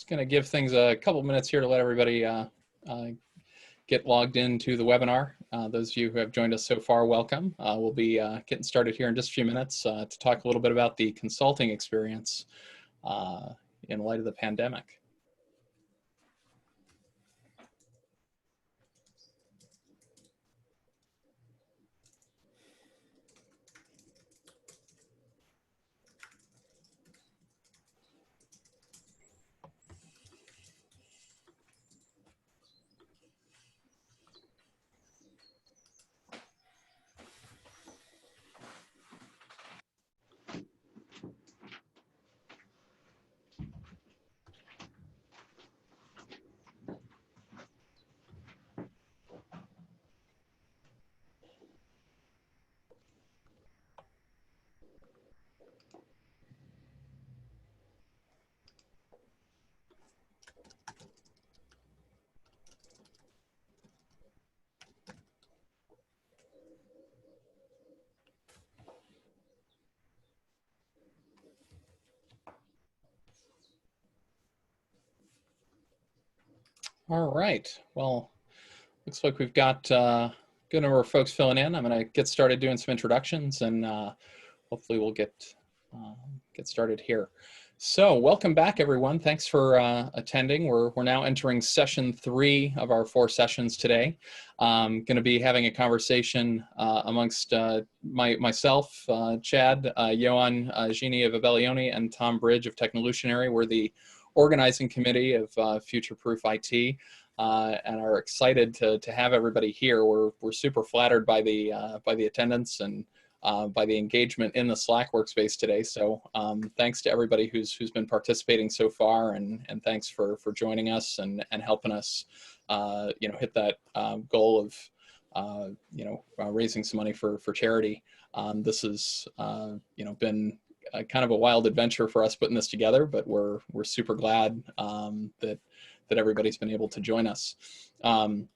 Just going to give things a couple minutes here to let everybody get logged into the webinar. Those of you who have joined us so far, welcome. We'll be getting started here in just a few minutes to talk a little bit about the consulting experience in light of the pandemic. All right, well, looks like we've got a good number of folks filling in. I'm going to get started doing some introductions, and hopefully we'll get started here. So welcome back, everyone. Thanks for attending. We're now entering session 3 of our 4 sessions today. I'm going to be having a conversation amongst myself, Chad, Yoann Gini of Abelonni, and Tom Bridge of Technolutionary. We're the organizing committee of Futureproof IT, and are excited to have everybody here. We're super flattered by the attendance and by the engagement in the Slack workspace today. So thanks to everybody who's been participating so far, and thanks for joining us and helping us hit that goal of raising some money for charity. This has been kind of a wild adventure for us putting this together, but we're super glad that everybody's been able to join us. With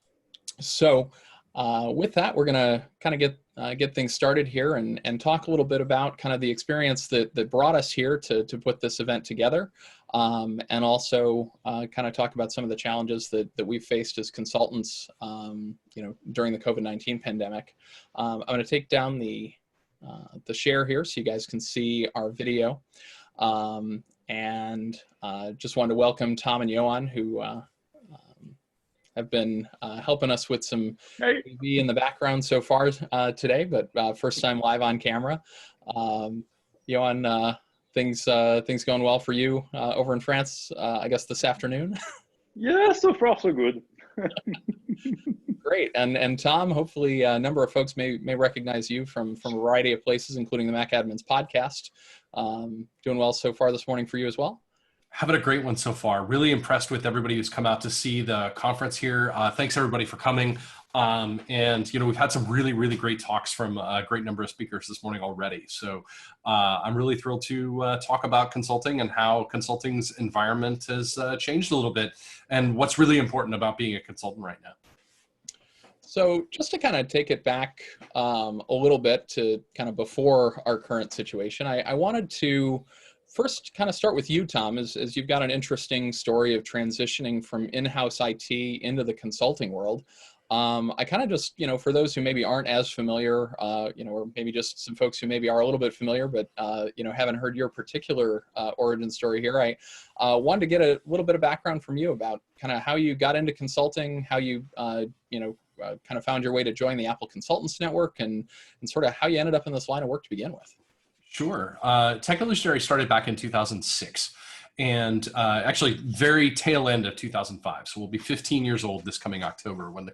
that, we're gonna kind of get things started here and talk a little bit about kind of the experience that brought us here to put this event together, and also kind of talk about some of the challenges that we've faced as consultants during the COVID-19 pandemic. I'm going to take down the share here so you guys can see our video, and just wanted to welcome Tom and Yoann, who have been helping us with some TV in the background so far today, but first time live on camera. Yoann, things going well for you over in France, I guess this afternoon? Yeah, so far so good. Great, and Tom, hopefully a number of folks may recognize you from a variety of places, including the Mac Admins podcast. Doing well so far this morning for you as well? Having a great one so far. Really impressed with everybody who's come out to see the conference here. Thanks everybody for coming. And we've had some really great talks from a great number of speakers this morning already. So I'm really thrilled to talk about consulting and how consulting's environment has changed a little bit, and what's really important about being a consultant right now. So just to kind of take it back a little bit to kind of before our current situation, I wanted to first kind of start with you, Tom, as you've got an interesting story of transitioning from in-house IT into the consulting world. I kind of just, for those who maybe aren't as familiar, or maybe just some folks who maybe are a little bit familiar, but, haven't heard your particular origin story here, I wanted to get a little bit of background from you about kind of how you got into consulting, how you, kind of found your way to join the Apple Consultants Network, and sort of how you ended up in this line of work to begin with. Sure. Technolutionary started back in 2006. And actually very tail end of 2005. So we'll be 15 years old this coming October when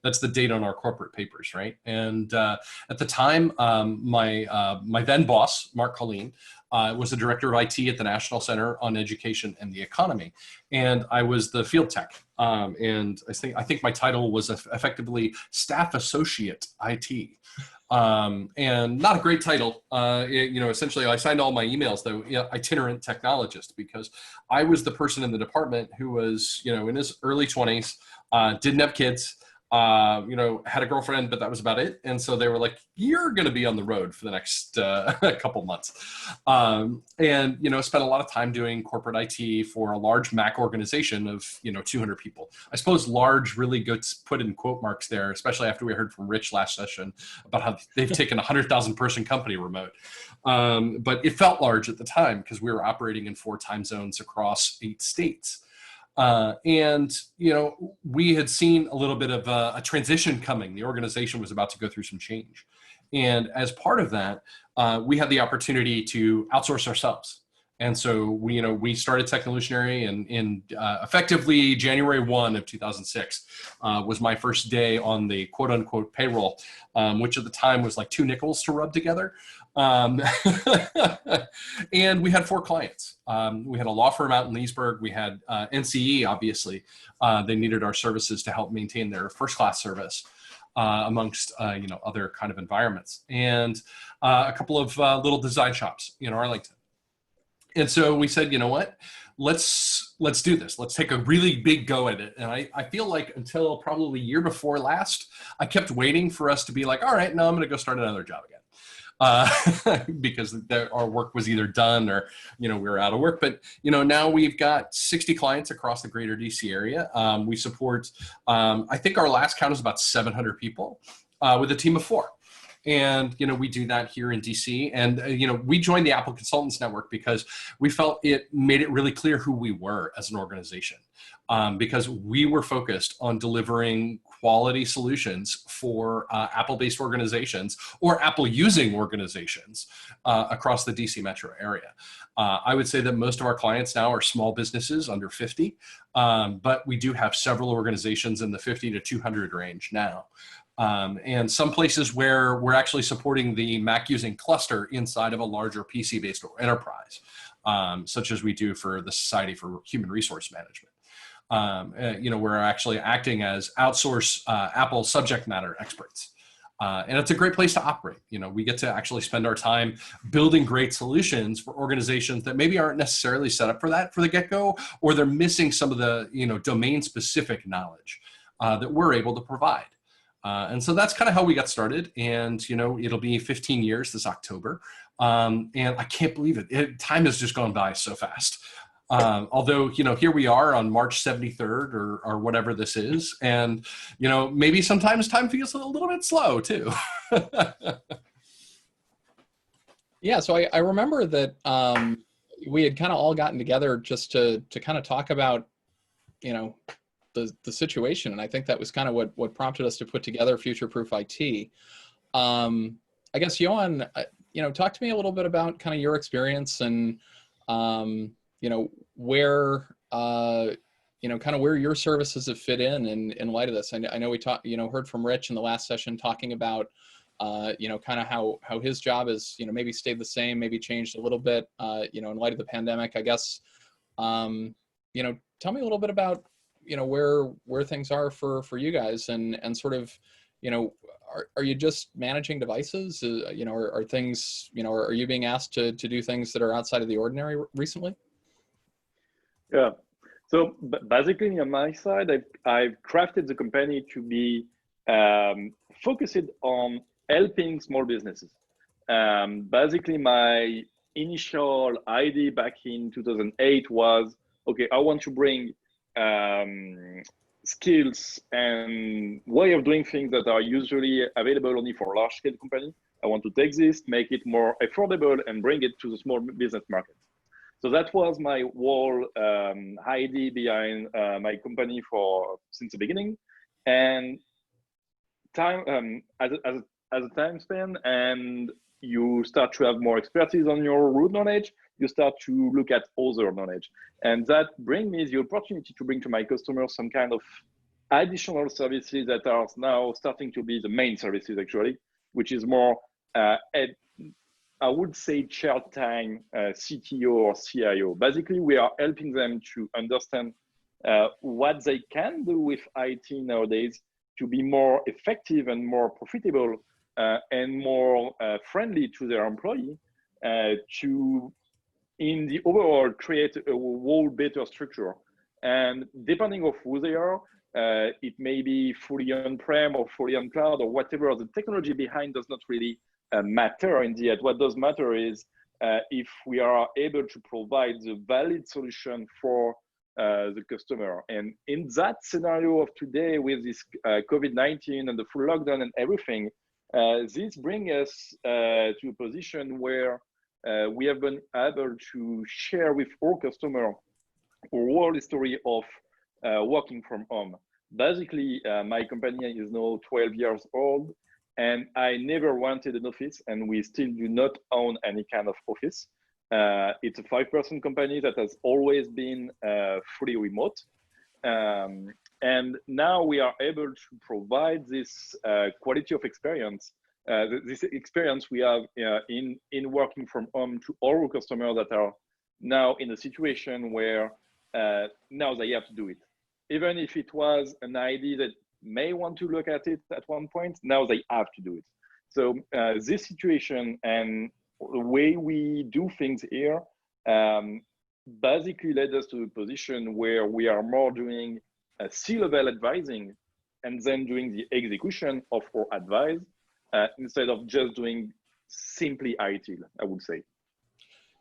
that's the date on our corporate papers, right? And at the time, my then boss, Mark Colleen, was the director of IT at the National Center on Education and the Economy. And I was the field tech. And I think my title was effectively Staff Associate IT. And not a great title. Essentially I signed all my emails though, itinerant technologist, because I was the person in the department who was, in his early 20s, didn't have kids, You know, had a girlfriend, but that was about it. And so they were like, you're going to be on the road for the next couple months. And, you know, spent a lot of time doing corporate IT for a large Mac organization of, you know, 200 people. I suppose large really gets put in quote marks there, especially after we heard from Rich last session about how they've taken a 100,000 person company remote. But it felt large at the time because we were operating in 4 time zones across 8 states. And, you know, we had seen a little bit of a transition coming. The organization was about to go through some change. And as part of that, we had the opportunity to outsource ourselves. And so we, you know, we started Technolutionary in effectively January 1 of 2006 was my first day on the quote unquote payroll, which at the time was like 2 nickels to rub together. And we had 4 clients. We had a law firm out in Leesburg. We had NCE, obviously. They needed our services to help maintain their first-class service amongst you know, other kind of environments. And a couple of little design shops in Arlington. And so we said, you know what, let's do this. Let's take a really big go at it. And I feel like until probably year before last, I kept waiting for us to be like, all right, now I'm going to go start another job again. Because our work was either done or, you know, we were out of work. But, you know, now we've got 60 clients across the greater DC area. We support, I think our last count is about 700 people with a team of 4. And, you know, we do that here in DC. And, you know, we joined the Apple Consultants Network because we felt it made it really clear who we were as an organization. Because we were focused on delivering quality solutions for Apple-based organizations or Apple-using organizations across the DC metro area. I would say that most of our clients now are small businesses under 50, but we do have several organizations in the 50 to 200 range now. And some places where we're actually supporting the Mac using cluster inside of a larger PC-based enterprise, such as we do for the Society for Human Resource Management. You know, we're actually acting as outsource Apple subject matter experts. And it's a great place to operate. You know, we get to actually spend our time building great solutions for organizations that maybe aren't necessarily set up for that for the get-go, or they're missing some of the, you know, domain-specific knowledge that we're able to provide. And so that's kind of how we got started. And, you know, it'll be 15 years this October. And I can't believe it. Time has just gone by so fast. Although, you know, here we are on March 73rd or whatever this is. And, you know, maybe sometimes time feels a little bit slow too. Yeah, so I remember that we had kind of all gotten together just to kind of talk about, you know, the situation. And I think that was kind of what prompted us to put together Futureproof IT. I guess, Yoann, you know, talk to me a little bit about kind of your experience and, you know, where, you know, kind of where your services have fit in light of this. I know we talked, you know, heard from Rich in the last session talking about, you know, kind of how his job is, you know, maybe stayed the same, maybe changed a little bit, you know, in light of the pandemic, I guess. You know, tell me a little bit about, you know, where things are for you guys and sort of, you know, are you just managing devices? You know, are things, you know, are you being asked to do things that are outside of the ordinary recently? Yeah. So basically on my side, I've crafted the company to be focused on helping small businesses. Basically, my initial idea back in 2008 was, okay, I want to bring skills and way of doing things that are usually available only for large scale companies. I want to take this, make it more affordable and bring it to the small business market. So that was my whole idea behind my company since the beginning. And time as a time span, and you start to have more expertise on your root knowledge, you start to look at other knowledge. And that brings me the opportunity to bring to my customers some kind of additional services that are now starting to be the main services actually, which is more I would say child time CTO or CIO. Basically, we are helping them to understand what they can do with IT nowadays to be more effective and more profitable and more friendly to their employee to, in the overall, create a whole better structure. And depending on who they are, It may be fully on-prem or fully on cloud or whatever. The technology behind does not really matter in the end. What does matter is if we are able to provide the valid solution for the customer. And in that scenario of today with this COVID-19 and the full lockdown and everything, this brings us to a position where we have been able to share with our customer a whole history of working from home. Basically, my company is now 12 years old, and I never wanted an office, and we still do not own any kind of office. It's a 5-person company that has always been fully remote. And now we are able to provide this quality of experience, this experience we have in working from home to all our customers that are now in a situation where now they have to do it. Even if it was an idea that may want to look at it at one point, now they have to do it. So this situation and the way we do things here basically led us to a position where we are more doing a C-level advising and then doing the execution of our advice instead of just doing simply IT, I would say.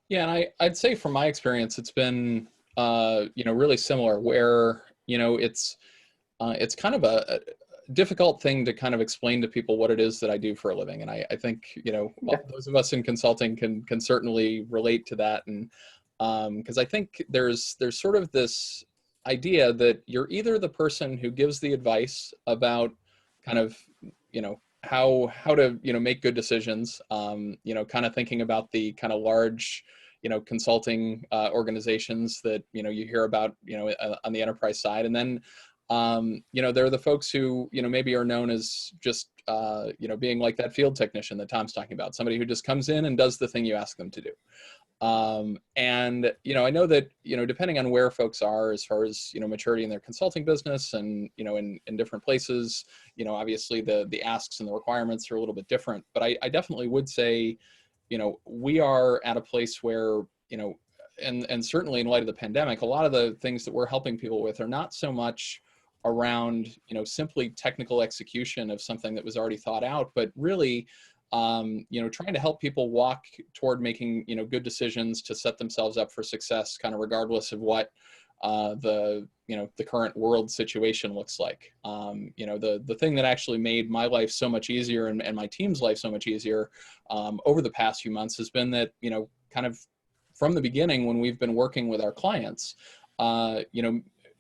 Yeah, and I'd say from my experience, it's been really similar where it's kind of a difficult thing to kind of explain to people what it is that I do for a living. And I think, those of us in consulting can certainly relate to that. And because I think there's sort of this idea that you're either the person who gives the advice about kind of, how to, make good decisions, kind of thinking about the kind of large, consulting organizations that, you hear about, on the enterprise side. And then, they're the folks who, maybe are known as just, being like that field technician that Tom's talking about, somebody who just comes in and does the thing you ask them to do. And, I know that, depending on where folks are as far as, maturity in their consulting business and, in different places, obviously the asks and the requirements are a little bit different, but I definitely would say, we are at a place where, and certainly in light of the pandemic, a lot of the things that we're helping people with are not so much around, simply technical execution of something that was already thought out, but really, trying to help people walk toward making, good decisions to set themselves up for success, kind of regardless of what the current world situation looks like. The thing that actually made my life so much easier and my team's life so much easier over the past few months has been that, kind of from the beginning when we've been working with our clients,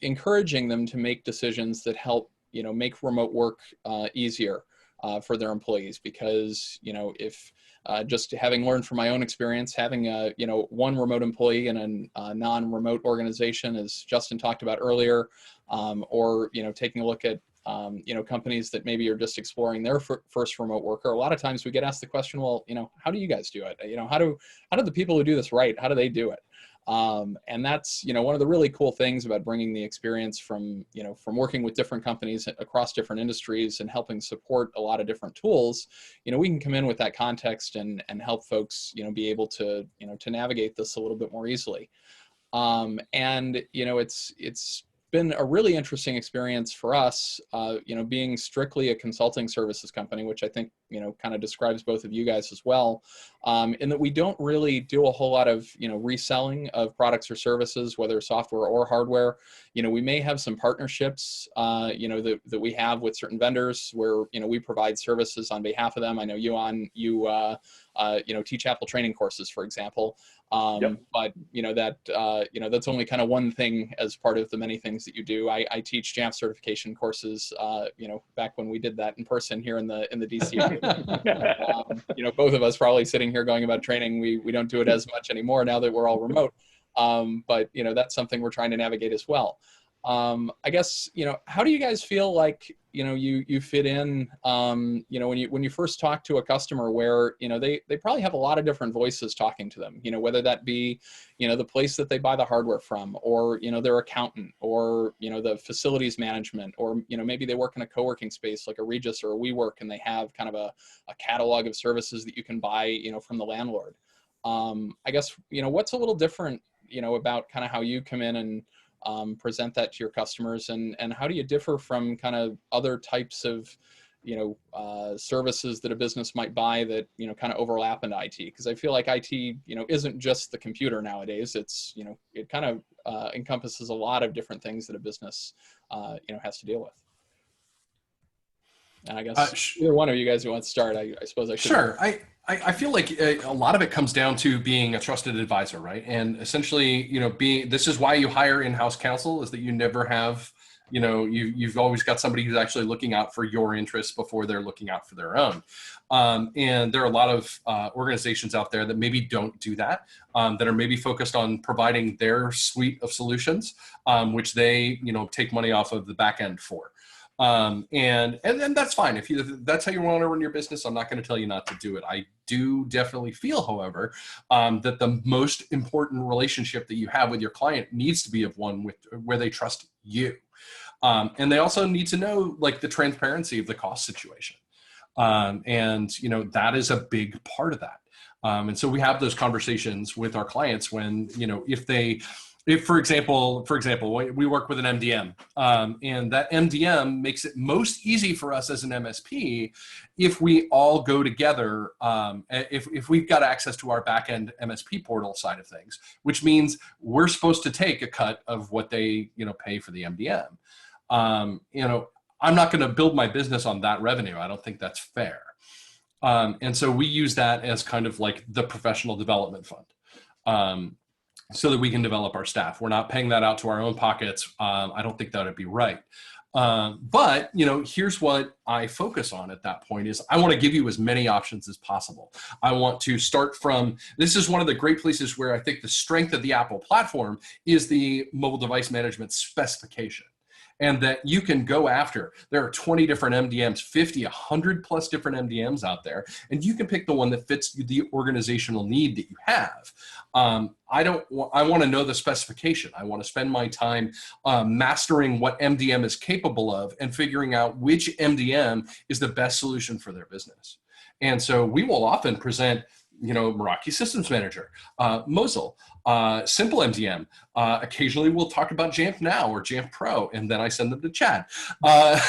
encouraging them to make decisions that help, make remote work easier for their employees. Because, if just having learned from my own experience, having a, one remote employee in a non-remote organization, as Justin talked about earlier, or, taking a look at, companies that maybe are just exploring their first remote worker. A lot of times we get asked the question, well, how do you guys do it? How do the people who do this right, how do they do it? And that's, one of the really cool things about bringing the experience from, from working with different companies across different industries and helping support a lot of different tools. We can come in with that context and help folks, be able to, to navigate this a little bit more easily. And, it's been a really interesting experience for us, being strictly a consulting services company, which I think, kind of describes both of you guys as well, in that we don't really do a whole lot of, reselling of products or services, whether software or hardware. We may have some partnerships, that we have with certain vendors where, we provide services on behalf of them. I know Yoann, you teach Apple training courses, for example. Yep. But that's only kind of one thing as part of the many things that you do. I teach Jamf certification courses, back when we did that in person here in the DC area. Both of us probably sitting here going about training. We don't do it as much anymore now that we're all remote. But that's something we're trying to navigate as well. I guess, how do you guys feel like, you fit in, when you first talk to a customer where, they probably have a lot of different voices talking to them, whether that be, the place that they buy the hardware from, or, their accountant, or, the facilities management, or, maybe they work in a co-working space like a Regis or a WeWork, and they have kind of a catalog of services that you can buy, from the landlord. I guess, what's a little different, about kind of how you come in and, present that to your customers, and how do you differ from kind of other types of services that a business might buy that kind of overlap into IT? Because I feel like IT isn't just the computer nowadays. It's it kind of encompasses a lot of different things that a business has to deal with. And I guess either one of you guys who want to start, I suppose I should. Sure. I feel like a lot of it comes down to being a trusted advisor, right? And essentially, this is why you hire in-house counsel, is that you never have, you've always got somebody who's actually looking out for your interests before they're looking out for their own. And there are a lot of organizations out there that maybe don't do that, that are maybe focused on providing their suite of solutions, which they, take money off of the back end for. And that's fine. If that's how you want to run your business, I'm not going to tell you not to do it. I do definitely feel, however, that the most important relationship that you have with your client needs to be of one where they trust you. And they also need to know like the transparency of the cost situation. And that is a big part of that. And so we have those conversations with our clients when, if for example, we work with an MDM, and that MDM makes it most easy for us as an MSP if we all go together, if we've got access to our back-end MSP portal side of things, which means we're supposed to take a cut of what they pay for the MDM. I'm not going to build my business on that revenue. I don't think that's fair. And so we use that as kind of like the professional development fund. So that we can develop our staff. We're not paying that out to our own pockets. I don't think that would be right. But here's what I focus on at that point is I want to give you as many options as possible. I want to start from, this is one of the great places where I think the strength of the Apple platform is the mobile device management specification. And that you can go after. There are 20 different MDMs, 50, 100 plus different MDMs out there, and you can pick the one that fits the organizational need that you have. I want to know the specification. I want to spend my time mastering what MDM is capable of and figuring out which MDM is the best solution for their business. And so we will often present Meraki Systems Manager, Mosel, Simple MDM. Occasionally we'll talk about Jamf Now or Jamf Pro, and then I send them to Chad. But,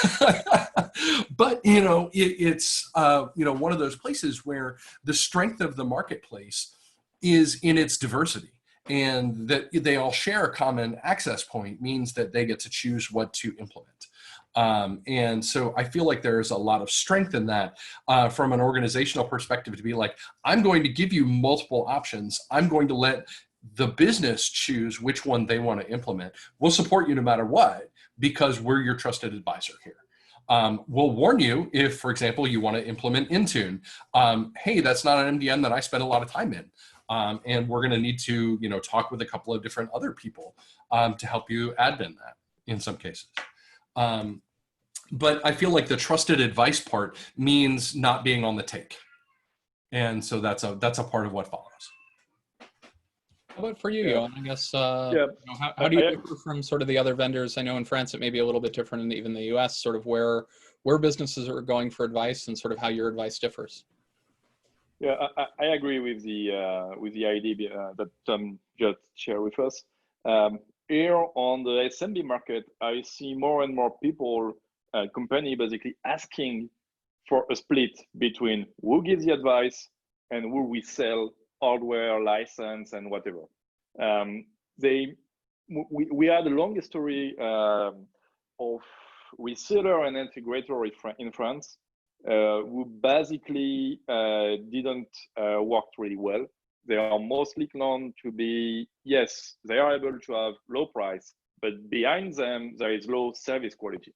it's, one of those places where the strength of the marketplace is in its diversity. And that they all share a common access point means that they get to choose what to implement. And so I feel like there's a lot of strength in that from an organizational perspective to be like, I'm going to give you multiple options. I'm going to let the business choose which one they want to implement. We'll support you no matter what, because we're your trusted advisor here. We'll warn you if, for example, you want to implement Intune. Hey, that's not an MDM that I spend a lot of time in. And we're going to need to, talk with a couple of different other people to help you admin that in some cases. But I feel like the trusted advice part means not being on the take. And so that's a part of what follows. How about for you, Yoann? I guess, Yeah. how do you differ from sort of the other vendors? I know in France it may be a little bit different, and even the US, sort of where businesses are going for advice and sort of how your advice differs. Yeah, I agree with the idea that Tom just shared with us. Here on the SMB market, I see more and more people, company basically asking for a split between who gives the advice and who we sell hardware, license, and whatever. We had a long history of reseller and integrator in France who basically didn't work really well. They are mostly known to be, yes, they are able to have low price, but behind them, there is low service quality.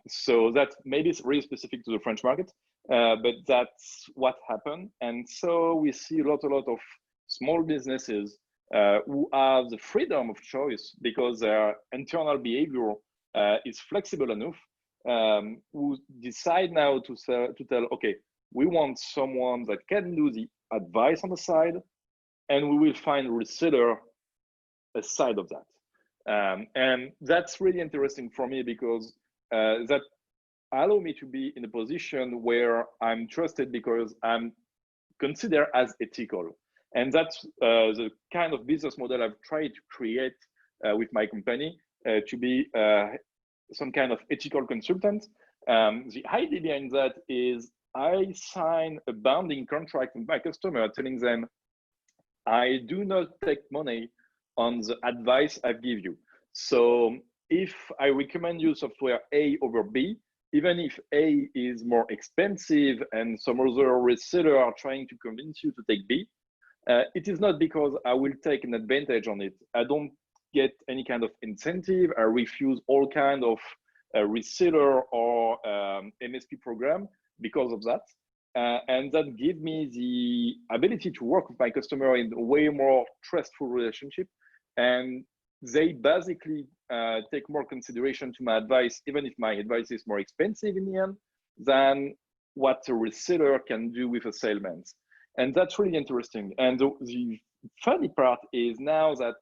So that maybe it's really specific to the French market, but that's what happened. And so we see a lot of small businesses who have the freedom of choice because their internal behavior is flexible enough, who decide now to tell, okay, we want someone that can do the advice on the side, and we will find a reseller aside of that. And that's really interesting for me because that allow me to be in a position where I'm trusted because I'm considered as ethical. And that's the kind of business model I've tried to create with my company to be some kind of ethical consultant. The idea behind that is I sign a binding contract with my customer telling them, I do not take money on the advice I give you. So if I recommend you software A over B, even if A is more expensive and some other reseller are trying to convince you to take B, it is not because I will take an advantage on it. I don't get any kind of incentive. I refuse all kind of reseller or MSP program because of that. And that gives me the ability to work with my customer in a way more trustful relationship. And they basically take more consideration to my advice, even if my advice is more expensive in the end than what a reseller can do with a salesman. And that's really interesting. And the funny part is now that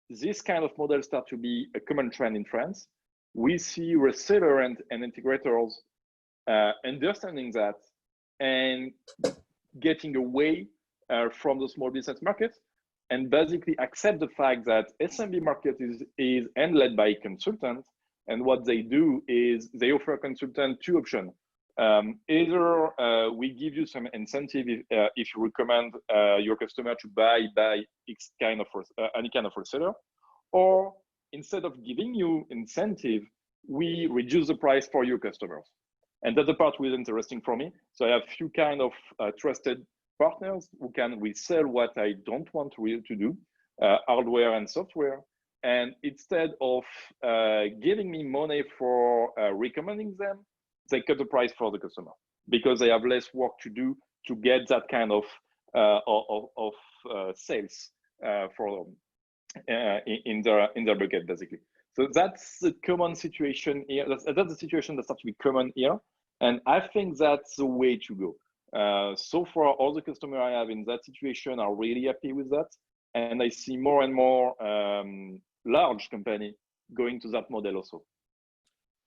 this kind of model start to be a common trend in France. We see reseller and integrators understanding that and getting away from the small business market and basically accept the fact that SMB market is handled by consultants. And what they do is they offer a consultant two options. Either we give you some incentive if you recommend your customer to buy X kind of any kind of reseller, or instead of giving you incentive, we reduce the price for your customers. And that's the part which is interesting for me. So I have few kind of trusted partners who can resell what I don't want to do, hardware and software. And instead of giving me money for recommending them, they cut the price for the customer because they have less work to do to get that kind of sales for them in their bucket, basically. So that's the common situation here. That's the situation that starts to be common here. And I think that's the way to go. So far, all the customers I have in that situation are really happy with that. And I see more and more large company going to that model also.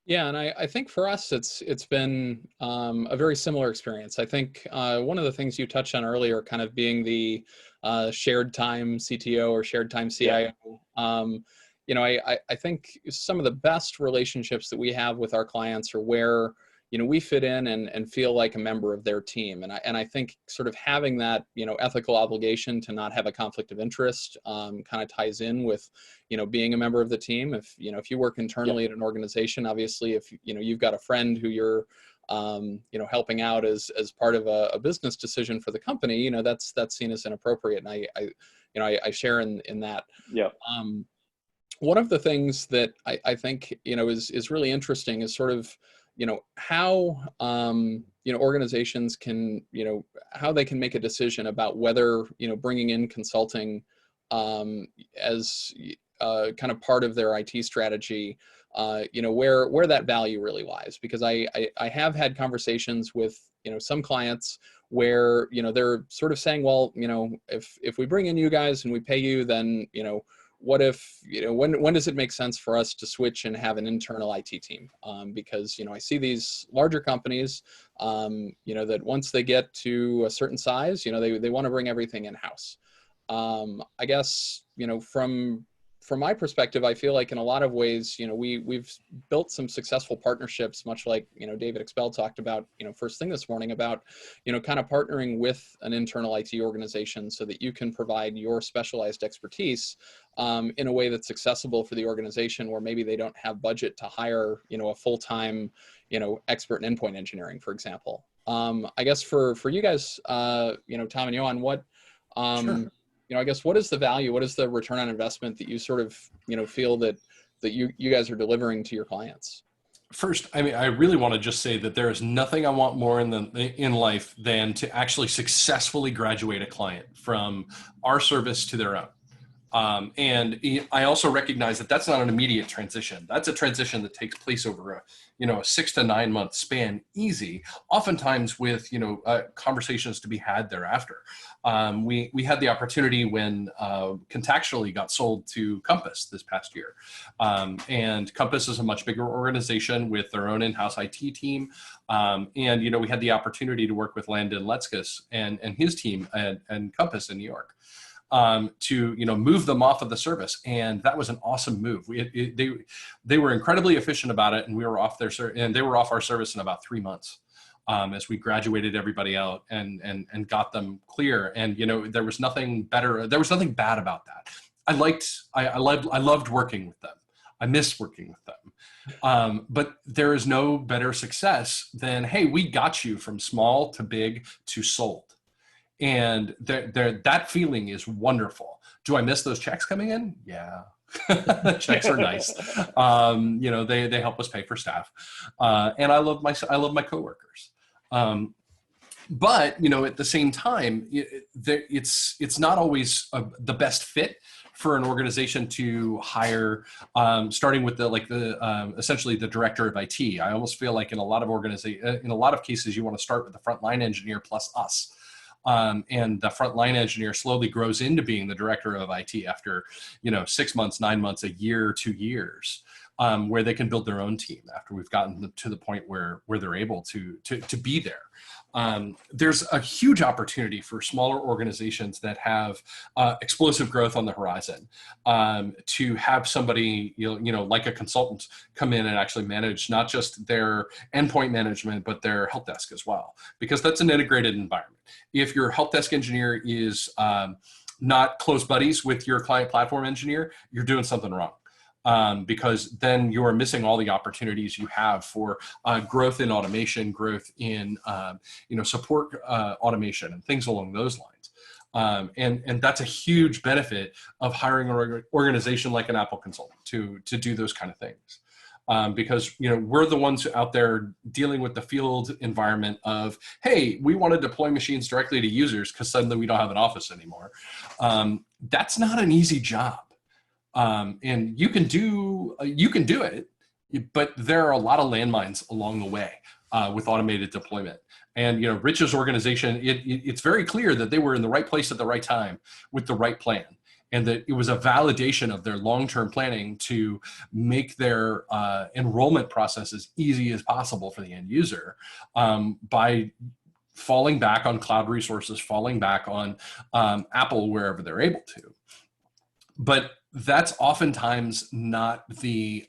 Yeah, and I think for us, it's been a very similar experience. I think one of the things you touched on earlier, kind of being the shared time CTO or shared time CIO. Yeah. You know, I think some of the best relationships that we have with our clients are where, you know, we fit in and feel like a member of their team. And I think sort of having that, you know, ethical obligation to not have a conflict of interest kind of ties in with, you know, being a member of the team. If, you know, if you work internally at an organization, obviously, if, you know, you've got a friend who you're, you know, helping out as part of a business decision for the company, you know, that's seen as inappropriate. And I share in that. Yeah. One of the things that I think, you know, is really interesting is sort of, you know, how, you know, organizations can, you know, how they can make a decision about whether, you know, bringing in consulting as kind of part of their IT strategy, you know, where that value really lies. Because I have had conversations with, you know, some clients where, you know, they're sort of saying, well, you know, if we bring in you guys and we pay you, then, you know, what if, you know, when does it make sense for us to switch and have an internal IT team? Because, you know, I see these larger companies, you know, that once they get to a certain size, you know, they want to bring everything in-house. I guess, you know, from my perspective, I feel like in a lot of ways, you know, we've built some successful partnerships, much like, you know, David Expel talked about, you know, first thing this morning about, you know, kind of partnering with an internal IT organization so that you can provide your specialized expertise in a way that's accessible for the organization where maybe they don't have budget to hire, you know, a full-time, you know, expert in endpoint engineering, for example. I guess for you guys, you know, Tom and Yoann, what, Sure. you know, I guess what is the value? What is the return on investment that you sort of, you know, feel that you guys are delivering to your clients? First, I mean, I really want to just say that there is nothing I want more in life than to actually successfully graduate a client from our service to their own. And I also recognize that that's not an immediate transition. That's a transition that takes place over a, you know, a 6 to 9 month span, easy. Oftentimes with, you know, conversations to be had thereafter. We had the opportunity when Contactually got sold to Compass this past year, and Compass is a much bigger organization with their own in-house IT team. And you know, we had the opportunity to work with Landon Letzkus and his team and Compass in New York. to move them off of the service, and that was an awesome move. They were incredibly efficient about it, and we were off they were off our service in about 3 months. As we graduated everybody out and got them clear. And, there was nothing better. There was nothing bad about that. I loved working with them. I miss working with them. But there is no better success than, hey, we got you from small to big to sold. And that feeling is wonderful. Do I miss those checks coming in? Yeah. Checks are nice. They help us pay for staff. And I love my coworkers. But at the same time, it's not always the best fit for an organization to hire, starting with essentially the director of IT. I almost feel like in a lot of cases, you want to start with the frontline engineer plus us. And the frontline engineer slowly grows into being the director of IT after, 6 months, 9 months, a year, 2 years. Where they can build their own team after we've gotten to the point where they're able to be there. There's a huge opportunity for smaller organizations that have explosive growth on the horizon to have somebody, like a consultant come in and actually manage not just their endpoint management, but their help desk as well, because that's an integrated environment. If your help desk engineer is not close buddies with your client platform engineer, you're doing something wrong. Because then you are missing all the opportunities you have for growth in automation, growth in support automation, and things along those lines. And that's a huge benefit of hiring an organization like an Apple consultant to do those kind of things. Because we're the ones out there dealing with the field environment of, hey, we want to deploy machines directly to users because suddenly we don't have an office anymore. That's not an easy job. And you can do it, but there are a lot of landmines along the way with automated deployment. And Rich's organization, it's very clear that they were in the right place at the right time with the right plan, and that it was a validation of their long-term planning to make their enrollment process as easy as possible for the end user by falling back on cloud resources, falling back on Apple wherever they're able to. But that's oftentimes not the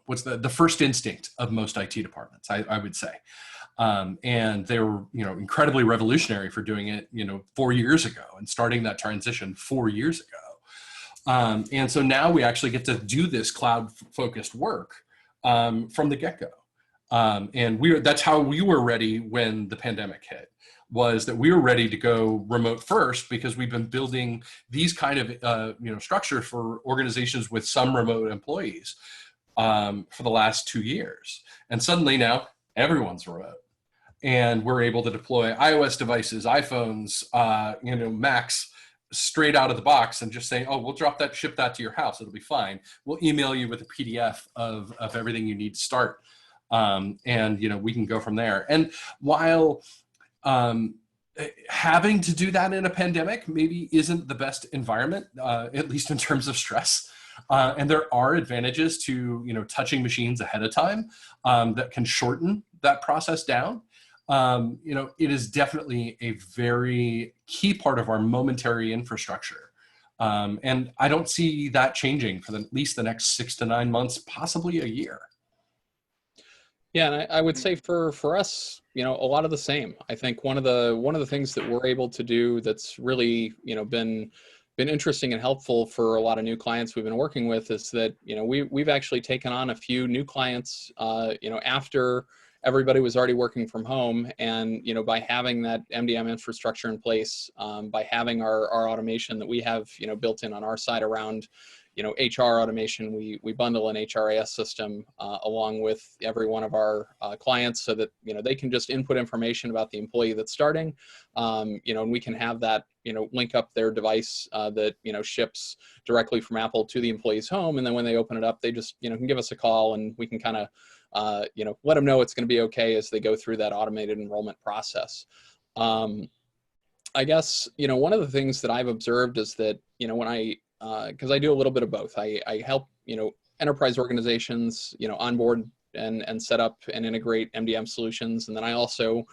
the first instinct of most IT departments, I would say. And they were, incredibly revolutionary for doing it, 4 years ago and starting that transition 4 years ago. And so now we actually get to do this cloud-focused work from the get-go. And that's how we were ready when the pandemic hit. Was that we were ready to go remote first because we've been building these kind of structures for organizations with some remote employees for the last 2 years, and suddenly now everyone's remote, and we're able to deploy iOS devices, iPhones, Macs straight out of the box and just say, oh, we'll ship that to your house, it'll be fine. We'll email you with a PDF of everything you need to start, and we can go from there. And while having to do that in a pandemic maybe isn't the best environment, at least in terms of stress. And there are advantages to, touching machines ahead of time that can shorten that process down. It is definitely a very key part of our momentary infrastructure. And I don't see that changing for at least the next 6 to 9 months, possibly a year. Yeah, and I would say for us, a lot of the same. I think one of the things that we're able to do that's really, been interesting and helpful for a lot of new clients we've been working with is that, we've actually taken on a few new clients, after everybody was already working from home, and by having that MDM infrastructure in place, by having our automation that we have built in on our side around HR automation, we bundle an HRIS system along with every one of our clients so that they can just input information about the employee that's starting, and we can have that link up their device that ships directly from Apple to the employee's home, and then when they open it up, they just can give us a call, and we can kind of let them know it's going to be okay as they go through that automated enrollment process. I guess one of the things that I've observed is that when because I do a little bit of both. I help, enterprise organizations, onboard and set up and integrate MDM solutions. And then I also,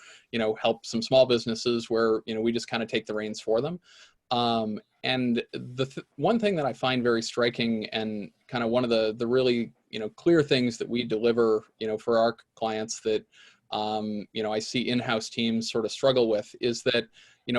help some small businesses where, we just kind of take the reins for them. And one thing that I find very striking, and kind of one of the really, clear things that we deliver, for our clients that, I see in-house teams sort of struggle with, is that,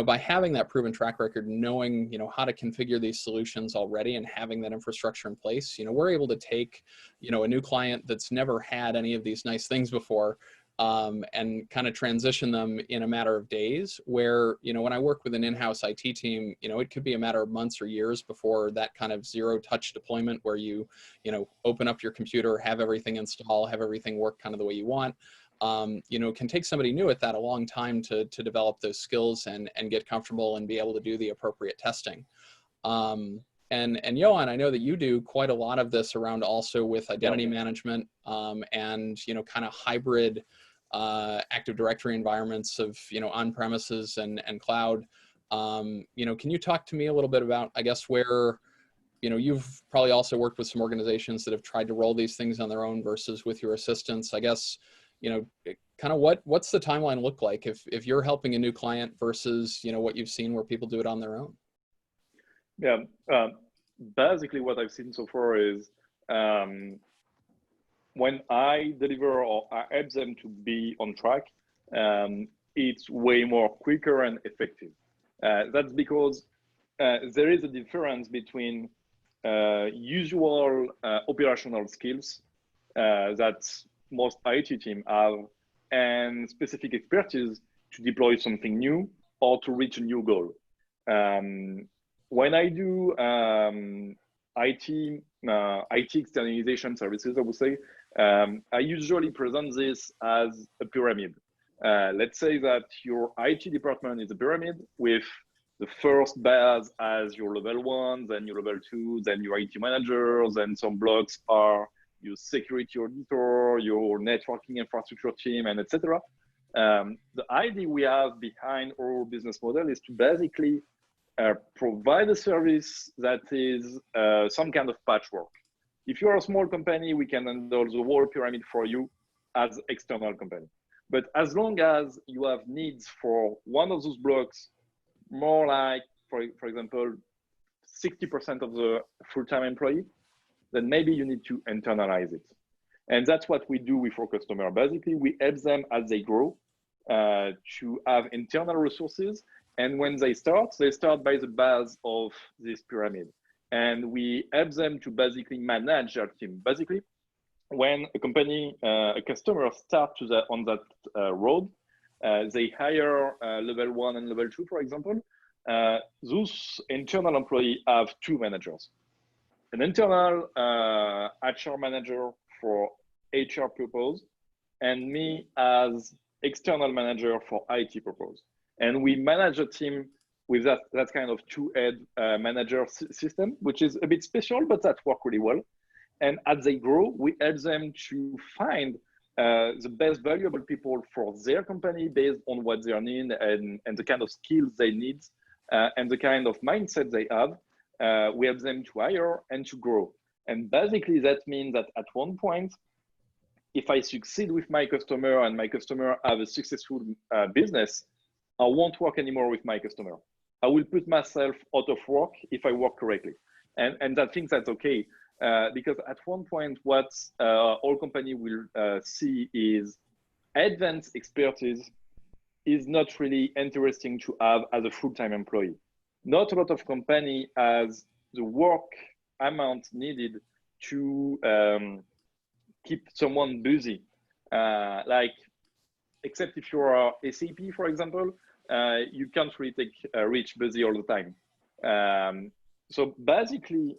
by having that proven track record, knowing, how to configure these solutions already and having that infrastructure in place, we're able to take, a new client that's never had any of these nice things before, and kind of transition them in a matter of days, where, when I work with an in-house IT team, it could be a matter of months or years before that kind of zero touch deployment where you open up your computer, have everything install, have everything work kind of the way you want. It can take somebody new at that a long time to develop those skills and get comfortable and be able to do the appropriate testing. And Yoann, I know that you do quite a lot of this around also with identity management, and, kind of hybrid Active Directory environments of, on-premises and cloud. Can you talk to me a little bit about, I guess, where, you've probably also worked with some organizations that have tried to roll these things on their own versus with your assistance, I guess, kind of what's the timeline look like if you're helping a new client versus, what you've seen where people do it on their own? Yeah, basically what I've seen so far is when I deliver or I help them to be on track, it's way more quicker and effective. That's because there is a difference between usual operational skills that most IT teams have and specific expertise to deploy something new or to reach a new goal. When I do IT externalization services, I would say, I usually present this as a pyramid. Let's say that your IT department is a pyramid with the first base as your level 1, then your level 2, then your IT managers, and some blocks are your security auditor, your networking infrastructure team, and etc. The idea we have behind our business model is to basically provide a service that is some kind of patchwork. If you're a small company, we can handle the whole pyramid for you as external company. But as long as you have needs for one of those blocks, more like, for example, 60% of the full-time employee, then maybe you need to internalize it. And that's what we do with our customer. Basically, we help them as they grow to have internal resources. And when they start by the base of this pyramid. And we help them to basically manage their team. Basically, when a company, a customer starts on that road, they hire level 1 and level 2, for example. Those internal employees have 2 managers. An internal HR manager for HR purpose, and me as external manager for IT purpose. And we manage a team with that kind of 2-head manager system, which is a bit special, but that works really well. And as they grow, we help them to find the best valuable people for their company based on what they need and the kind of skills they need and the kind of mindset they have. We help them to hire and to grow. And basically that means that at one point, if I succeed with my customer and my customer have a successful business, I won't work anymore with my customer. I will put myself out of work if I work correctly. And I think that's okay. Because at one point, what all company will see is advanced expertise is not really interesting to have as a full-time employee. Not a lot of company has the work amount needed to keep someone busy. Except if you're a SAP, for example, you can't really take Rich busy all the time. So basically,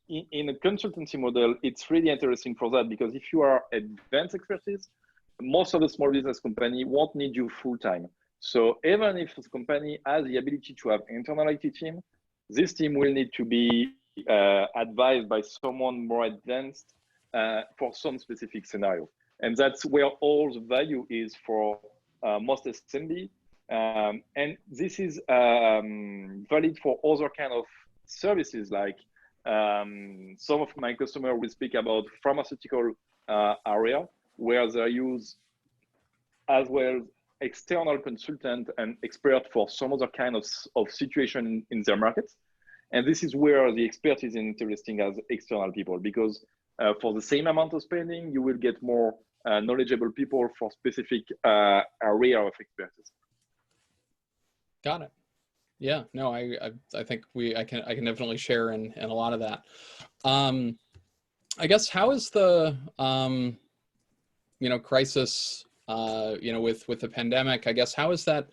in a consultancy model, it's really interesting for that, because if you are advanced expertise, most of the small business company won't need you full time. So even if the company has the ability to have internal IT team, this team will need to be advised by someone more advanced for some specific scenario. And that's where all the value is for most SMB. And this is valid for other kind of services, like some of my customers will speak about pharmaceutical area, where they use as well external consultant and expert for some other kind of situation in their markets. And this is where the expertise is interesting as external people, because for the same amount of spending, you will get more knowledgeable people for specific area of expertise. Got it. Yeah, no, I think I can definitely share in a lot of that. I guess, how is the crisis with the pandemic, I guess, how has that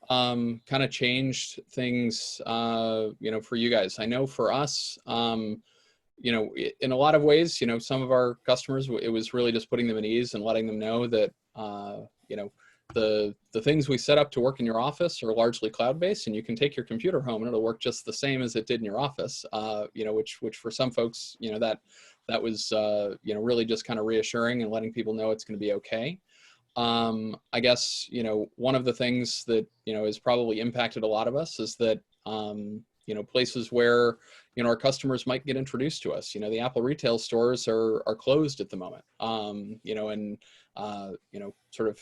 kind of changed things for you guys? I know for us, in a lot of ways, some of our customers, it was really just putting them at ease and letting them know that the things we set up to work in your office are largely cloud-based, and you can take your computer home and it'll work just the same as it did in your office. Which for some folks, that was really just kind of reassuring and letting people know it's going to be okay. I guess one of the things that has probably impacted a lot of us is that places where our customers might get introduced to us. The Apple retail stores are closed at the moment. Sort of.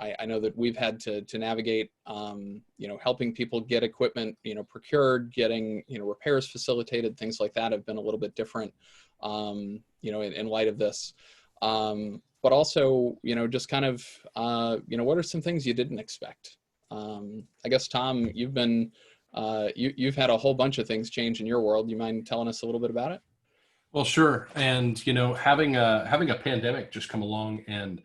I know that we've had to navigate, helping people get equipment, procured, getting, repairs facilitated, things like that have been a little bit different, in light of this. But also, just kind of, what are some things you didn't expect? I guess, Tom, you've been, you've had a whole bunch of things change in your world. You mind telling us a little bit about it? Well, sure. And, having a pandemic just come along and,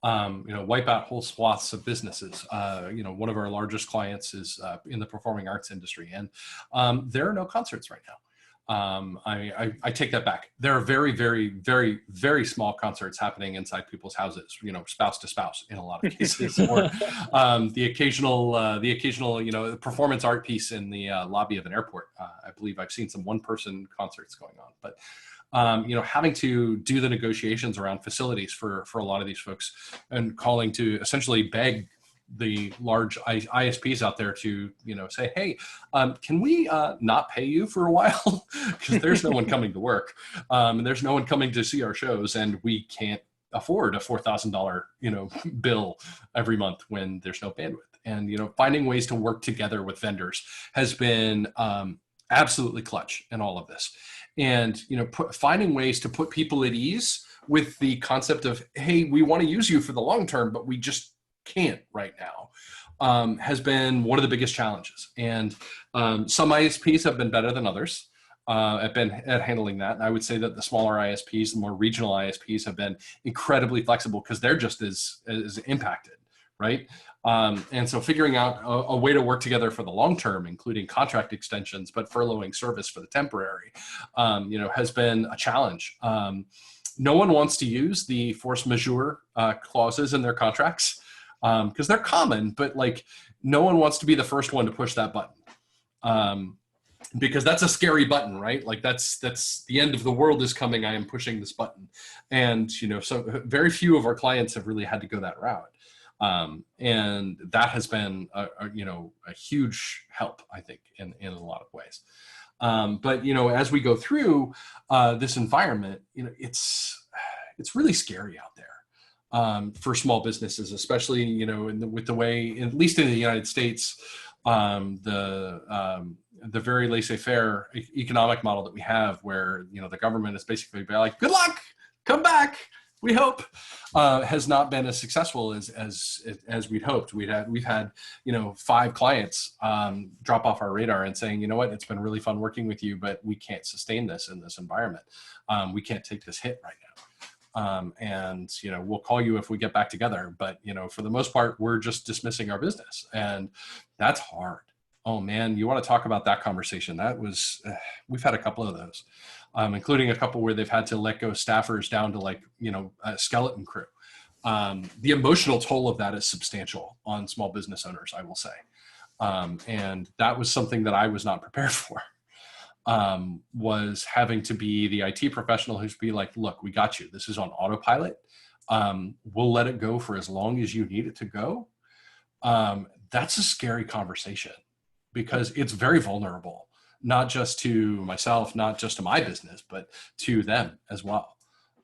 wipe out whole swaths of businesses. One of our largest clients is in the performing arts industry, and there are no concerts right now. I take that back. There are very, very, very, very small concerts happening inside people's houses, spouse to spouse in a lot of cases, or the occasional, performance art piece in the lobby of an airport. I believe I've seen some one-person concerts going on, but having to do the negotiations around facilities for a lot of these folks, and calling to essentially beg the large ISPs out there to, say, hey, can we not pay you for a while? Because there's no one coming to work, and there's no one coming to see our shows, and we can't afford a $4,000, bill every month when there's no bandwidth. And, finding ways to work together with vendors has been absolutely clutch in all of this. And, finding ways to put people at ease with the concept of, hey, we want to use you for the long term, but we just can't right now, has been one of the biggest challenges. And some ISPs have been better than others at handling that. And I would say that the smaller ISPs, the more regional ISPs, have been incredibly flexible because they're just as impacted, right? And so figuring out a way to work together for the long term, including contract extensions, but furloughing service for the temporary, has been a challenge. No one wants to use the force majeure clauses in their contracts because they're common, but no one wants to be the first one to push that button. Because that's a scary button, right? That's the end of the world is coming. I am pushing this button. And, so very few of our clients have really had to go that route. And that has been a huge help, I think, in a lot of ways. But as we go through this environment, it's really scary out there for small businesses, especially with the way, at least in the United States, the very laissez-faire economic model that we have, where the government is basically like, good luck, come back, we hope, has not been as successful as we'd hoped. We've had 5 clients drop off our radar and saying, what, it's been really fun working with you, but we can't sustain this in this environment. We can't take this hit right now. And we'll call you if we get back together, but for the most part, we're just dismissing our business, and that's hard. Oh man, you want to talk about that conversation? That was, we've had a couple of those. Including a couple where they've had to let go staffers down to a skeleton crew. The emotional toll of that is substantial on small business owners, I will say. And that was something that I was not prepared for, was having to be the IT professional who's be like, look, we got you. This is on autopilot. We'll let it go for as long as you need it to go. That's a scary conversation because it's very vulnerable. Not just to myself, not just to my business, but to them as well.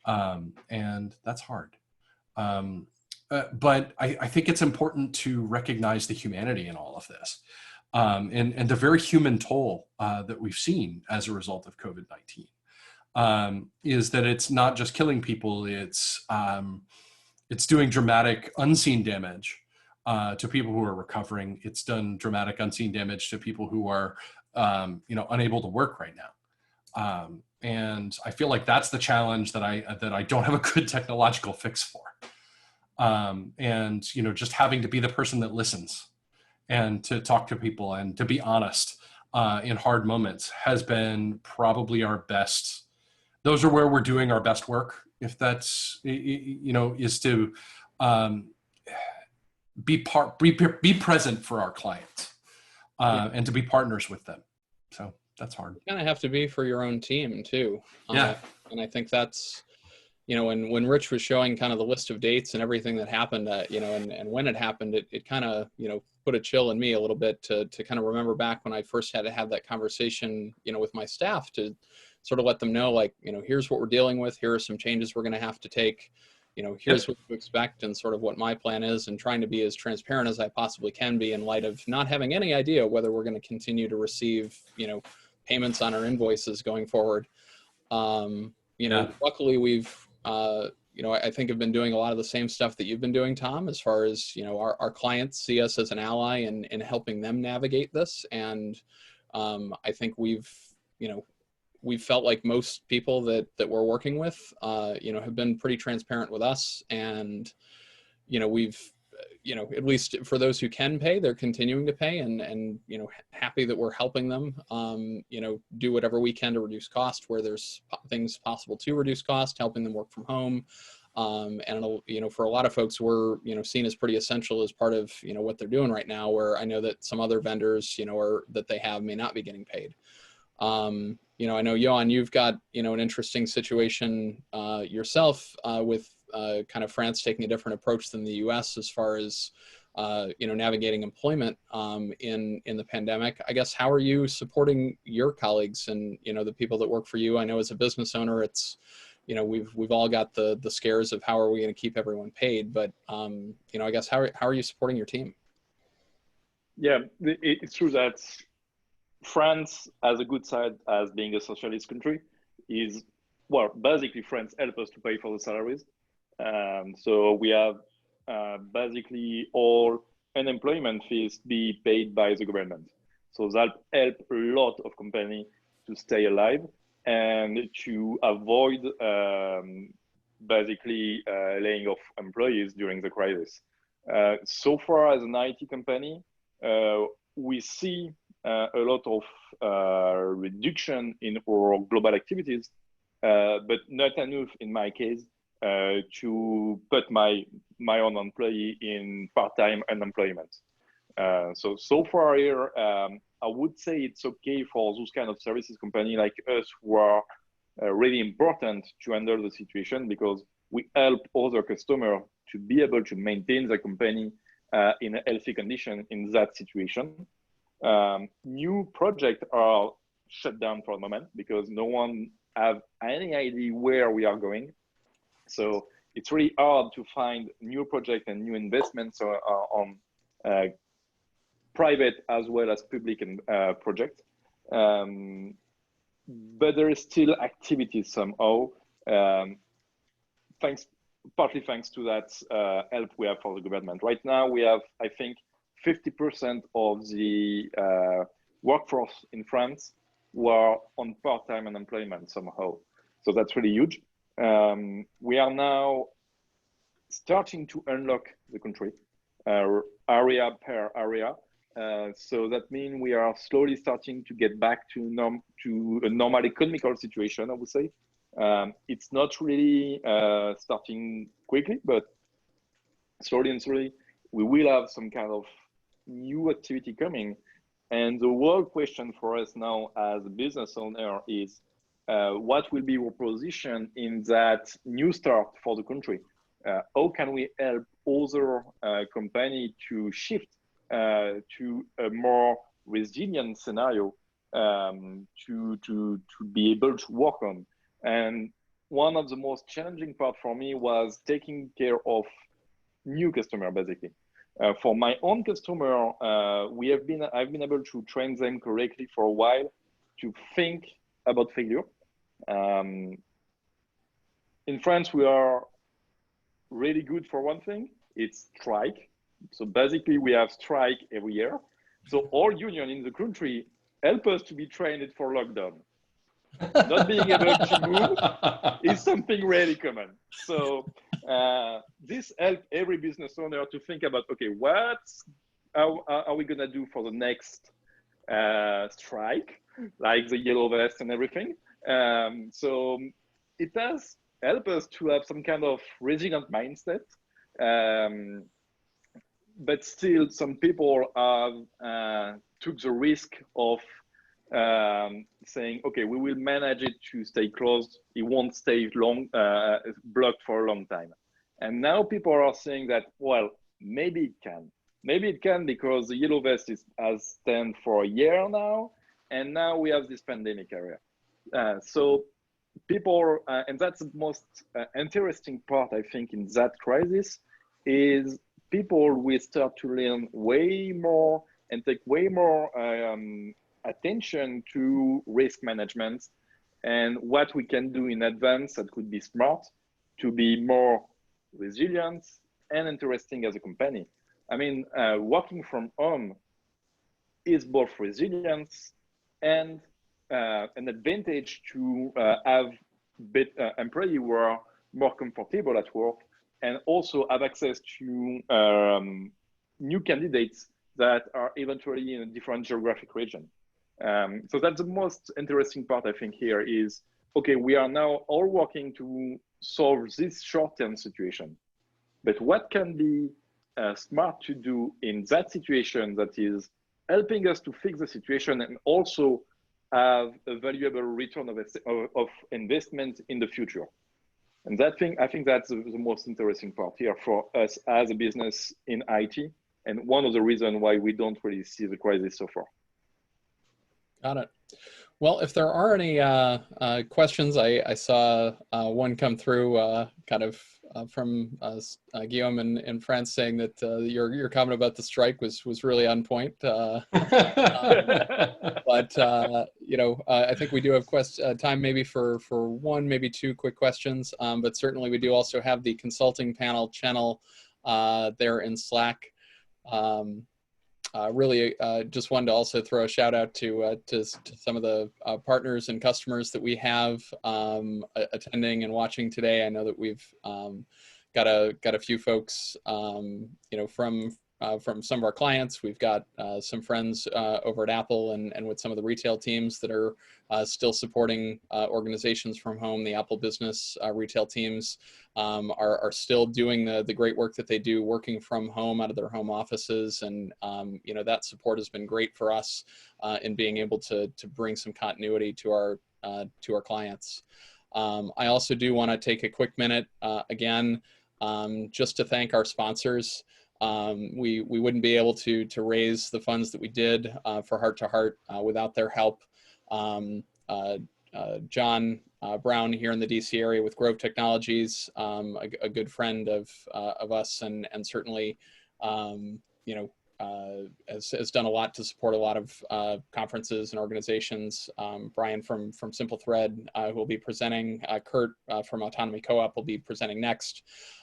And that's hard. but I think it's important to recognize the humanity in all of this, and the very human toll that we've seen as a result of COVID-19. Is that it's not just killing people, it's doing dramatic unseen damage to people who are recovering. It's done dramatic unseen damage to people who are unable to work right now. And I feel like that's the challenge that I don't have a good technological fix for. And just having to be the person that listens and to talk to people and to be honest in hard moments has been probably our best. Those are where we're doing our best work. If that's, is to be present for our clients and to be partners with them. So that's hard. You kind of have to be for your own team too. Yeah. And I think that's, when Rich was showing kind of the list of dates and everything that happened, and when it happened, it kind of, put a chill in me a little bit to kind of remember back when I first had to have that conversation, with my staff to sort of let them know, like, here's what we're dealing with. Here are some changes we're going to have to take. Here's what to expect and sort of what my plan is, and trying to be as transparent as I possibly can be in light of not having any idea whether we're going to continue to receive, payments on our invoices going forward. Luckily we've, I think have been doing a lot of the same stuff that you've been doing, Tom, as far as, our clients see us as an ally in helping them navigate this. And I think we've felt like most people that we're working with, have been pretty transparent with us. And, we've, at least for those who can pay, they're continuing to pay, and happy that we're helping them, do whatever we can to reduce cost where there's things possible to reduce cost, helping them work from home. And, for a lot of folks, we're, seen as pretty essential as part of, what they're doing right now, where I know that some other vendors, or that they have may not be getting paid. I know, Yoann, you've got, an interesting situation yourself with kind of France taking a different approach than the US as far as, navigating employment in the pandemic. I guess, how are you supporting your colleagues and, the people that work for you? I know as a business owner, it's, we've all got the scares of how are we going to keep everyone paid, but, I guess, how are you supporting your team? Yeah, it's true that France has a good side as being a socialist country is, well, basically France help us to pay for the salaries. So we have basically all unemployment fees be paid by the government. So that help a lot of companies to stay alive and to avoid basically laying off employees during the crisis. So far as an IT company, we see a lot of reduction in our global activities, but not enough in my case to put my own employee in part-time unemployment. So far here, I would say it's okay for those kind of services company like us who are really important to handle the situation, because we help other customers to be able to maintain the company in a healthy condition in that situation. New projects are shut down for the moment because no one have any idea where we are going. So it's really hard to find new projects and new investments on private as well as public projects. But there is still activity somehow, partly thanks to that help we have for the government. Right now we have, I think, 50% of the workforce in France who are on part-time unemployment somehow. So that's really huge. We are now starting to unlock the country, area per area. So that means we are slowly starting to get back to a normal economical situation, I would say. It's not really starting quickly, but slowly and slowly, we will have some kind of new activity coming. And the real question for us now as a business owner is, what will be our position in that new start for the country? How can we help other companies to shift to a more resilient scenario to be able to work on? And one of the most challenging part for me was taking care of new customer, basically. For my own customer, I've been able to train them correctly for a while to think about failure. In France, we are really good for one thing. It's strike. So basically, we have strike every year. So all union in the country help us to be trained for lockdown. Not being able to move is something really common. So this helps every business owner to think about, okay, how are we gonna do for the next strike, like the yellow vest and everything. So it does help us to have some kind of resilient mindset. But still, some people have took the risk of saying, okay, we will manage it to stay closed. It won't stay blocked for a long time. And now people are saying that, well, maybe it can. Maybe it can because the yellow vest has stand for a year now, and now we have this pandemic area. So people, and that's the most interesting part, I think, in that crisis, is people will start to learn way more and take way more attention to risk management and what we can do in advance that could be smart to be more resilient and interesting as a company. I mean, working from home is both resilience and an advantage to have employees who are more comfortable at work and also have access to new candidates that are eventually in a different geographic region. So that's the most interesting part, I think, here is, okay, we are now all working to solve this short-term situation, but what can be smart to do in that situation that is helping us to fix the situation and also have a valuable return of investment in the future. And that thing, I think that's the most interesting part here for us as a business in IT, and one of the reasons why we don't really see the crisis so far. Got it. Well, if there are any questions, I saw one come through kind of from Guillaume in France saying that your comment about the strike was really on point. But you know, I think we do have time maybe for one, maybe two quick questions. But certainly we do also have the consulting panel channel there in Slack. Really just wanted to also throw a shout out to some of the partners and customers that we have attending and watching today. I know that we've got a few folks, you know, from some of our clients. We've got some friends over at Apple and with some of the retail teams that are still supporting organizations from home. The Apple business retail teams are still doing the great work that they do, working from home out of their home offices. And you know, that support has been great for us in being able to bring some continuity to our clients. I also do want to take a quick minute again just to thank our sponsors. We wouldn't be able to raise the funds that we did for Heart to Heart without their help. John Brown here in the DC area with Grove Technologies, a good friend of us, and certainly you know, has done a lot to support a lot of conferences and organizations. Brian from Simple Thread, who will be presenting. Kurt from Autonomy Co-op will be presenting next.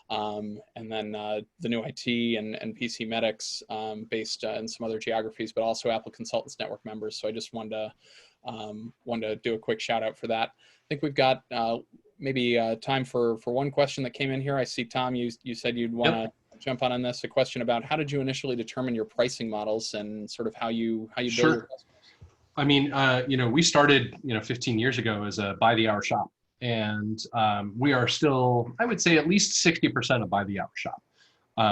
And then the new IT and PC Medics based in some other geographies, but also Apple Consultants Network members. So I just wanted to do a quick shout out for that. I think we've got maybe time for one question that came in here. I see, Tom, you said you'd want to jump on this, a question about how did you initially determine your pricing models and sort of how you build your customers? I mean, you know, we started, 15 years ago as a by the hour shop, and we are still, I would say, at least 60% a by the hour shop.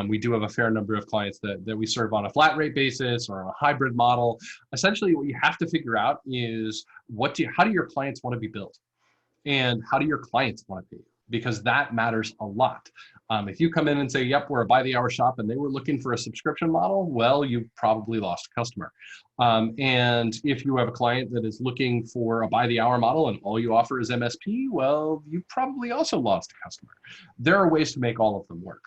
We do have a fair number of clients that we serve on a flat rate basis or on a hybrid model. Essentially, what you have to figure out is how do your clients want to be billed, and how do your clients want to pay you? Because that matters a lot. If you come in and say, yep, we're a by the hour shop, and they were looking for a subscription model, well, you probably lost a customer. And if you have a client that is looking for a by the hour model and all you offer is MSP, well, you probably also lost a customer. There are ways to make all of them work.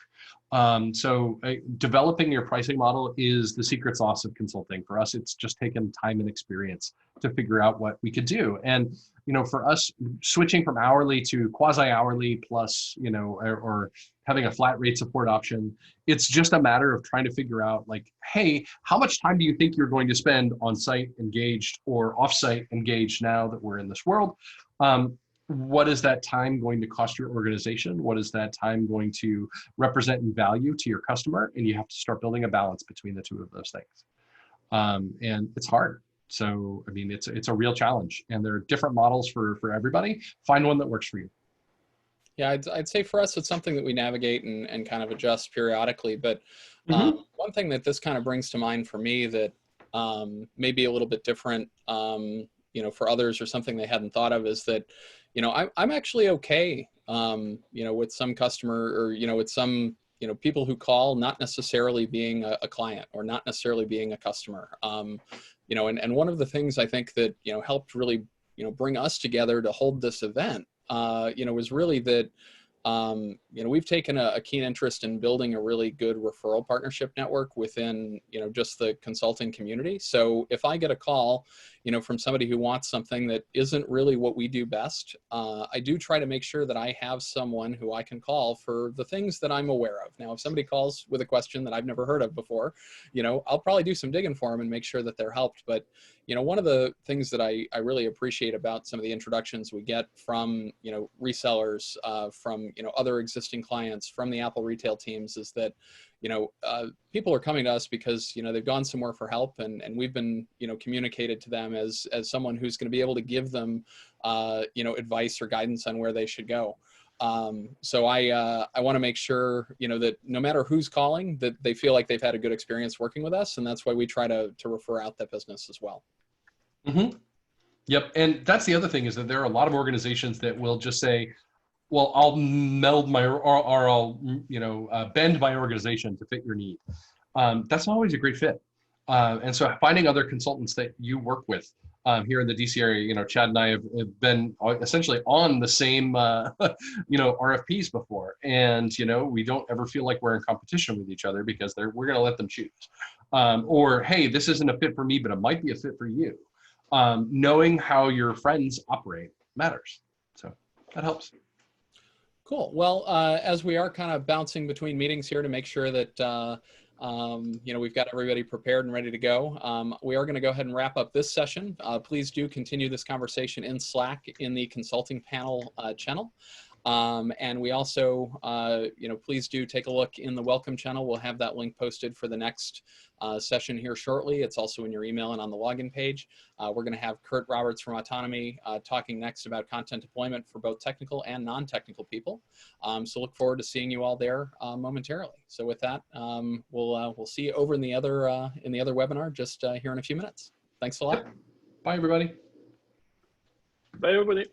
So developing your pricing model is the secret sauce of consulting. For us, it's just taken time and experience to figure out what we could do. And, you know, for us, switching from hourly to quasi-hourly plus, you know, or having a flat rate support option, it's just a matter of trying to figure out like, hey, how much time do you think you're going to spend on site engaged or off-site engaged now that we're in this world? What is that time going to cost your organization? What is that time going to represent in value to your customer? And you have to start building a balance between the two of those things. And it's hard. So, I mean, it's a real challenge, and there are different models for everybody. Find one that works for you. Yeah, I'd say for us, it's something that we navigate and kind of adjust periodically. But one thing that this kind of brings to mind for me that may be a little bit different, you know, for others or something they hadn't thought of is that, you know, I'm actually okay, you know, with some customer or, you know, with some, you know, people who call not necessarily being a client or not necessarily being a customer. You know, and one of the things I think that, you know, helped really, you know, bring us together to hold this event, you know, was really that, you know, we've taken a keen interest in building a really good referral partnership network within, you know, just the consulting community. So if I get a call, you know, from somebody who wants something that isn't really what we do best, I do try to make sure that I have someone who I can call for the things that I'm aware of. Now, if somebody calls with a question that I've never heard of before, you know, I'll probably do some digging for them and make sure that they're helped. But, you know, one of the things that I really appreciate about some of the introductions we get from, you know, resellers, from, you know, other existing clients, from the Apple retail teams is that, you know, people are coming to us because, you know, they've gone somewhere for help, and we've been, you know, communicated to them as someone who's going to be able to give them, you know, advice or guidance on where they should go. So I want to make sure, you know, that no matter who's calling, that they feel like they've had a good experience working with us, and that's why we try to refer out that business as well. Yep, and that's the other thing is that there are a lot of organizations that will just say, well, I'll meld my, or I'll, you know, bend my organization to fit your need. That's not always a great fit. And so finding other consultants that you work with here in the DC area, you know, Chad and I have been essentially on the same, you know, RFPs before. And, you know, we don't ever feel like we're in competition with each other because we're going to let them choose. Or, hey, this isn't a fit for me, but it might be a fit for you. Knowing how your friends operate matters. So that helps. Cool. Well, as we are kind of bouncing between meetings here to make sure that, you know, we've got everybody prepared and ready to go, we are going to go ahead and wrap up this session. Please do continue this conversation in Slack in the consulting panel channel. And we also, you know, please do take a look in the welcome channel. We'll have that link posted for the next session here shortly. It's also in your email and on the login page. We're going to have Kurt Roberts from Autonomy talking next about content deployment for both technical and non-technical people. So look forward to seeing you all there momentarily. So with that, we'll see you over in the other webinar just here in a few minutes. Thanks a lot. Yep. Bye, everybody. Bye, everybody.